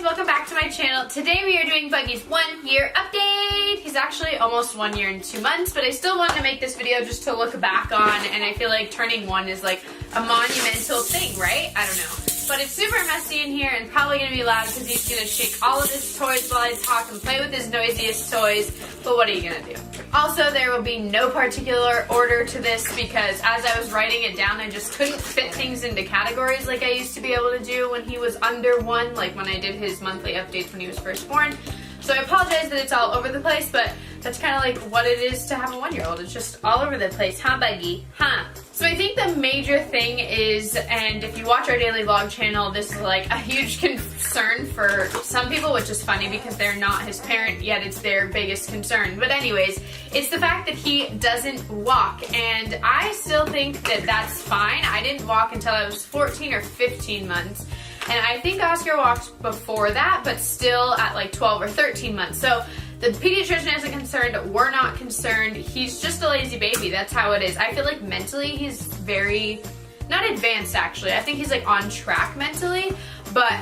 welcome back to my channel. Today we are doing Buggy's 1 year update. He's actually almost 1 year and 2 months, but I still wanted to make this video just to look back on, and I feel like turning 1 is like a monumental thing, right? I don't know. But it's super messy in here and probably going to be loud because he's going to shake all of his toys while I talk and play with his noisiest toys, but what are you going to do? Also, there will be no particular order to this because as I was writing it down, I just couldn't fit things into categories like I used to be able to do when he was under 1, like when I did his monthly updates when he was first born. So I apologize that it's all over the place, but that's kind of like what it is to have a 1-year-old. It's just all over the place, huh, Buggy? Huh? So I think the major thing is, and if you watch our daily vlog channel, this is like a huge concern for some people, which is funny because they're not his parent, yet it's their biggest concern. But anyways, it's the fact that he doesn't walk, and I still think that that's fine. I didn't walk until I was 14 or 15 months. And I think Oscar walked before that, but still at like 12 or 13 months. So the pediatrician isn't concerned, we're not concerned. He's just a lazy baby, that's how it is. I feel like mentally he's very, not advanced actually. I think he's like on track mentally. But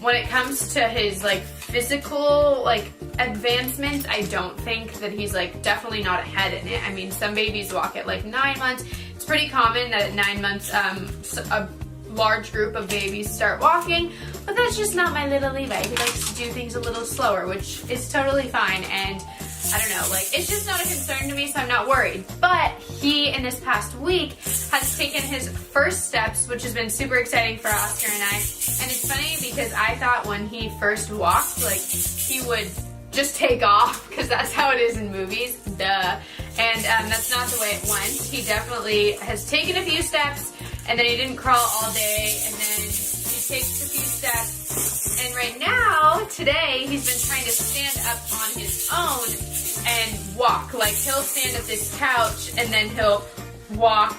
when it comes to his like physical like advancement, I don't think that he's like definitely not ahead in it. I mean, some babies walk at like 9 months. It's pretty common that at 9 months a large group of babies start walking, but that's just not my little Levi. He likes to do things a little slower, which is totally fine, and I don't know, like, it's just not a concern to me, so I'm not worried. But he, in this past week, has taken his first steps, which has been super exciting for Oscar and I, and it's funny because I thought when he first walked, like, he would just take off, because that's how it is in movies, duh, and that's not the way it went. He definitely has taken a few steps, and then he didn't crawl all day, and then he takes a few steps, and right now, today, he's been trying to stand up on his own and walk. Like, he'll stand at this couch, and then he'll walk,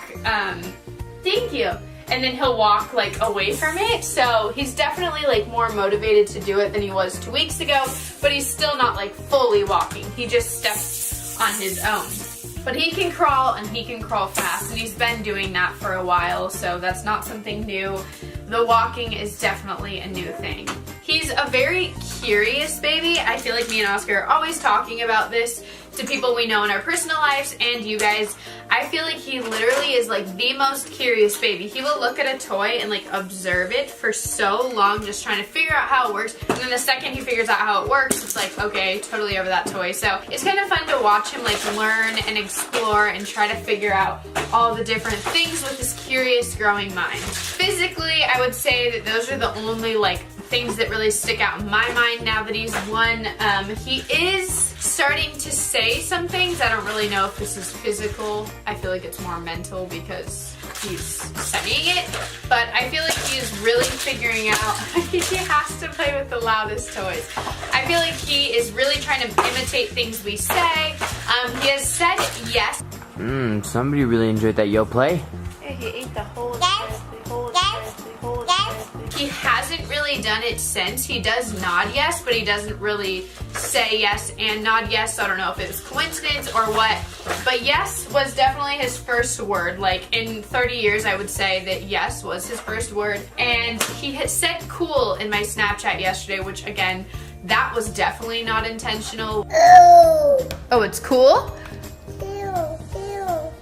thank you, and then he'll walk, like, away from it, so he's definitely, like, more motivated to do it than he was 2 weeks ago, but he's still not, like, fully walking. He just steps on his own. But he can crawl, and he can crawl fast, and he's been doing that for a while, so that's not something new. The walking is definitely a new thing. He's a very curious baby. I feel like me and Oscar are always talking about this to people we know in our personal lives and you guys. I feel like he literally is like the most curious baby. He will look at a toy and like observe it for so long, just trying to figure out how it works, and then the second he figures out how it works, it's like, okay, totally over that toy. So it's kind of fun to watch him like learn and explore and try to figure out all the different things with his curious growing mind. Physically, I would say that those are the only like things that really stick out in my mind now that he's 1. He is starting to say some things. I don't really know if this is physical. I feel like it's more mental because he's saying it, but I feel like he is really figuring out he has to play with the loudest toys. I feel like he is really trying to imitate things we say. He has said yes. Somebody really enjoyed that Yo play. He ate the whole He hasn't really done it since. He does nod yes, but he doesn't really say yes and nod yes. So I don't know if it was coincidence or what. But yes was definitely his first word. Like in 30 years, I would say that yes was his first word. And he had said cool in my Snapchat yesterday, which again, that was definitely not intentional. Oh, it's cool?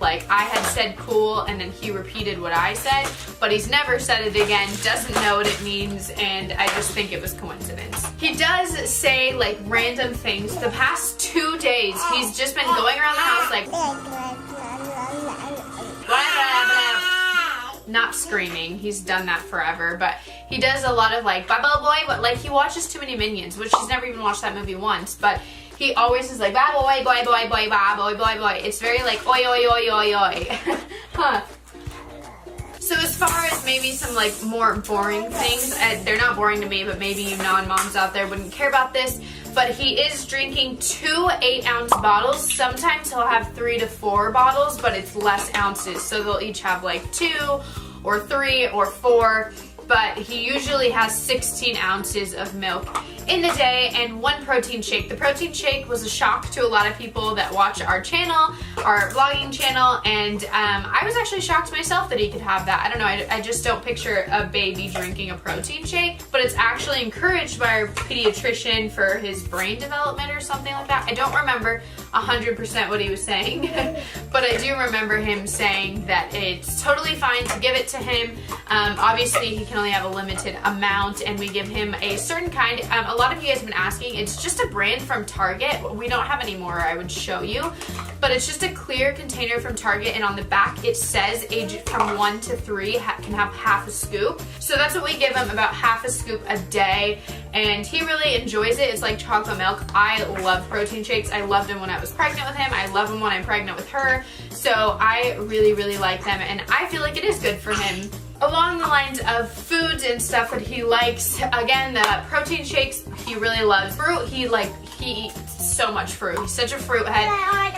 Like, I had said cool, and then he repeated what I said, but he's never said it again, doesn't know what it means, and I just think it was coincidence. He does say, like, random things. The past 2 days, he's just been going around the house, like, not screaming. He's done that forever, but he does a lot of, like, bubble boy, but, like, he watches too many Minions, which he's never even watched that movie once, but he always is like, bah, boy, boy, boy, boy, bah, boy, boy, boy. It's very like, oi, oi, oi, oi, oi. Huh. So as far as maybe some like more boring things, they're not boring to me, but maybe you non-moms out there wouldn't care about this, but he is drinking 2 8-ounce bottles. Sometimes he'll have 3 to 4 bottles, but it's less ounces. So they'll each have like 2 or 3 or 4. but he usually has 16 ounces of milk in the day and 1 protein shake. The protein shake was a shock to a lot of people that watch our channel, our vlogging channel, and I was actually shocked myself that he could have that. I don't know, I just don't picture a baby drinking a protein shake, but it's actually encouraged by our pediatrician for his brain development or something like that. I don't remember 100% what he was saying, but I do remember him saying that it's totally fine to give it to him. Obviously, he can only have a limited amount, and we give him a certain kind. A lot of you guys have been asking. It's just a brand from Target. We don't have any more, I would show you, but it's just a clear container from Target, and on the back it says age from 1 to 3 can have half a scoop. So that's what we give him, about half a scoop a day, and he really enjoys it. It's like chocolate milk. I love protein shakes. I loved them when I was pregnant with him. I love them when I'm pregnant with her. So I really like them, and I feel like it is good for him. Along the lines of foods and stuff that he likes, again, the protein shakes, he really loves. Fruit, he eats so much fruit. He's such a fruit head.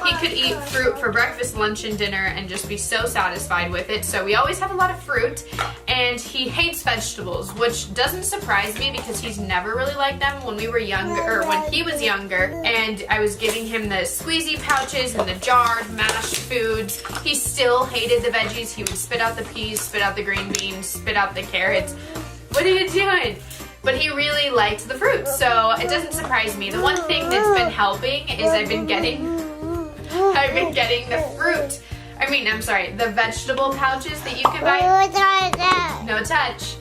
He could eat fruit for breakfast, lunch, and dinner and just be so satisfied with it. So we always have a lot of fruit, and he hates vegetables, which doesn't surprise me because he's never really liked them. When we were younger, or when he was younger, and I was giving him the squeezy pouches and the jarred mashed foods, he still hated the veggies. He would spit out the peas, spit out the green beans, spit out the carrots. What are you doing? But he really liked the fruit, so it doesn't surprise me. The one thing that's been helping is I've been getting the fruit. The vegetable pouches that you can buy. No touch.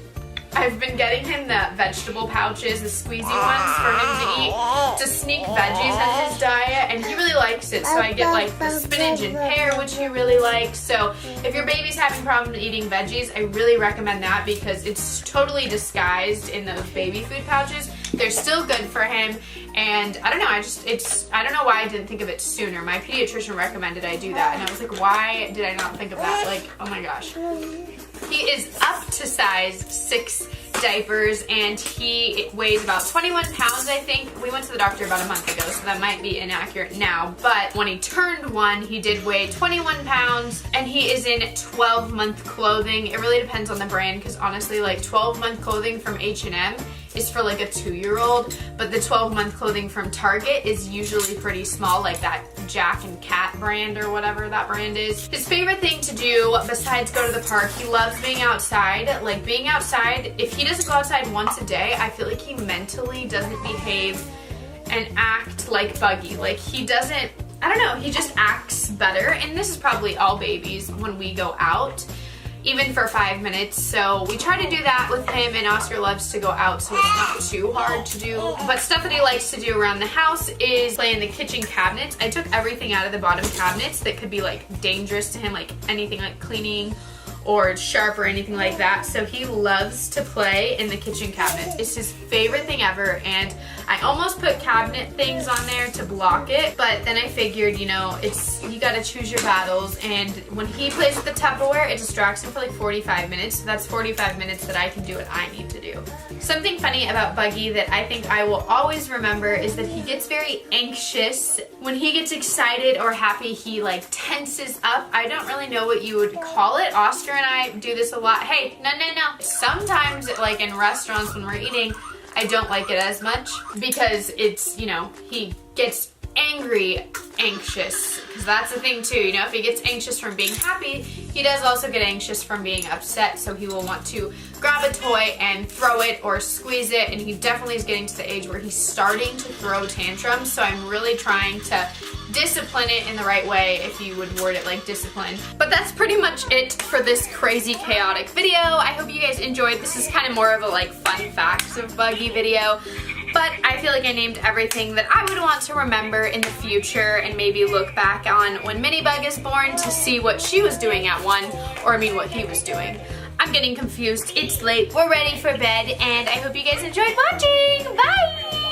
I've been getting him the vegetable pouches, the squeezy ones for him to eat, to sneak veggies in his diet, and he really likes it. So I get like the spinach and pear, which he really likes. So if your baby's having problems eating veggies, I really recommend that because it's totally disguised in those baby food pouches. They're still good for him, and I don't know, I don't know why I didn't think of it sooner. My pediatrician recommended I do that, and I was like, why did I not think of that? Like, oh my gosh. He is up to size 6 diapers, and he weighs about 21 pounds, I think. We went to the doctor about a month ago, so that might be inaccurate now, but when he turned 1, he did weigh 21 pounds, and he is in 12-month clothing. It really depends on the brand, because honestly, like 12-month clothing from H&M is for like a 2-year-old, but the 12-month clothing from Target is usually pretty small, like that Jack and Cat brand or whatever that brand is. His favorite thing to do besides go to the park, he loves being outside. Like being outside, if he doesn't go outside once a day, I feel like he mentally doesn't behave and act like Buggy. Like he doesn't, I don't know, he just acts better, and this is probably all babies when we go out, even for 5 minutes. So we try to do that with him, and Oscar loves to go out, so it's not too hard to do. But stuff that he likes to do around the house is play in the kitchen cabinets. I took everything out of the bottom cabinets that could be like dangerous to him, like anything like cleaning or sharp or anything like that. So he loves to play in the kitchen cabinets. It's his favorite thing ever, and I almost put cabinet things on there to block it, but then I figured, you know, you gotta choose your battles, and when he plays with the Tupperware, it distracts him for like 45 minutes, so that's 45 minutes that I can do what I need to do. Something funny about Buggy that I think I will always remember is that he gets very anxious. When he gets excited or happy, he like tenses up. I don't really know what you would call it. Oscar and I do this a lot. Hey, no. Sometimes, like in restaurants when we're eating, I don't like it as much because it's, you know, he gets anxious, because that's the thing too, you know, if he gets anxious from being happy, he does also get anxious from being upset, so he will want to grab a toy and throw it or squeeze it, and he definitely is getting to the age where he's starting to throw tantrums, so I'm really trying to discipline it in the right way, if you would word it like discipline. But that's pretty much it for this crazy chaotic video. I hope you guys enjoyed. This is kind of more of a like fun facts of Buggy video, but I feel like I named everything that I would want to remember in the future and maybe look back on when Mini Bug is born to see what she was doing at 1, or I mean what he was doing. I'm getting confused. It's late. We're ready for bed, and I hope you guys enjoyed watching. Bye!